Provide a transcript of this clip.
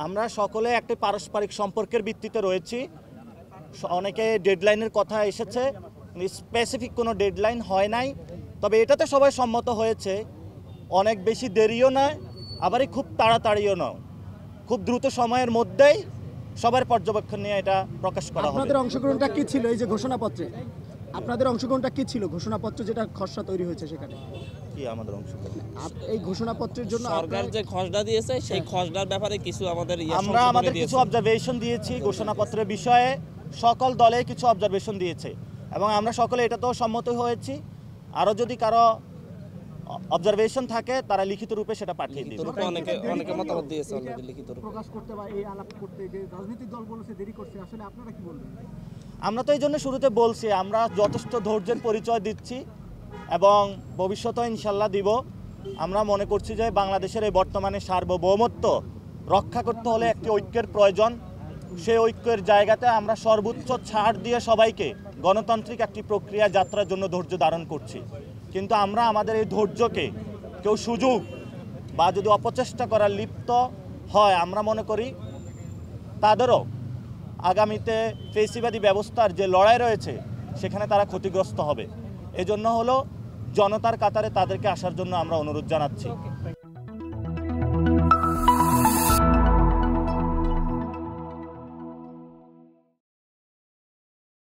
আমরা সকলে একটি পারস্পরিক সম্পর্কের ভিত্তিতে রয়েছি। অনেকে ডেডলাইনের কথা এসেছে, স্পেসিফিক কোনো ডেডলাইন হয় নাই। তবে এটাতে সবাই সম্মত হয়েছে, অনেক বেশি দেরিও নয়, আবারই খুব তাড়াতাড়িও নয়, খুব দ্রুত সময়ের মধ্যেই সবার পর্যবেক্ষণ নিয়ে এটা প্রকাশ করা হবে। আপনাদের অংশগ্রহণটা কি ছিল এই যে ঘোষণাপত্রে? আপনাদের অংশগ্রহণটা কি ছিল ঘোষণাপত্র যেটা খসড়া তৈরি হয়েছে সেখানে? কি আমাদের অংশগ্রহণ? এই ঘোষণাপত্রের জন্য সরকার যে খসড়া দিয়েছে সেই খসড়ার ব্যাপারে কিছু আমাদের আমরা আমাদের কিছু অবজারভেশন দিয়েছি ঘোষণাপত্রের বিষয়ে, সকল দলে কিছু অবজারভেশন দিয়েছে এবং আমরা সকলে এটাতেও সম্মত হয়েছি। আরও যদি কারো অবজারভেশন থাকে তারা লিখিত রূপে সেটা পাঠিয়ে দিবে। অনেকে মতামত দিয়েছে অলরেডি লিখিত রূপে প্রকাশ করতে বা এই আলাপ করতে যে রাজনৈতিক দল বলেছে দেরি করছে, আসলে আপনারা কি বলবেন? আমরা তো এই জন্য শুরুতে বলছি আমরা যথেষ্ট ধৈর্যের পরিচয় দিচ্ছি এবং ভবিষ্যতেও ইনশাল্লাহ দিব। আমরা মনে করছি যে বাংলাদেশের এই বর্তমানে সার্বভৌমত্ব রক্ষা করতে হলে একটি ঐক্যের প্রয়োজন। সেই ঐক্যের জায়গাতে আমরা সর্বোচ্চ ছাড় দিয়ে সবাইকে গণতান্ত্রিক একটি প্রক্রিয়া যাত্রার জন্য ধৈর্য ধারণ করছি। কিন্তু আমরা আমাদের এই ধৈর্যকে কেউ সুযোগ বা যদি অপচেষ্টা করার লিপ্ত হয়, আমরা মনে করি তাদেরও আগামীতে ফেসিবাদী ব্যবস্থার যে লড়াই রয়েছে সেখানে তারা ক্ষতিগ্রস্ত হবে। এজন্য হলো জনতার কাতারে তাদেরকে আসার জন্য আমরা অনুরোধ জানাচ্ছি।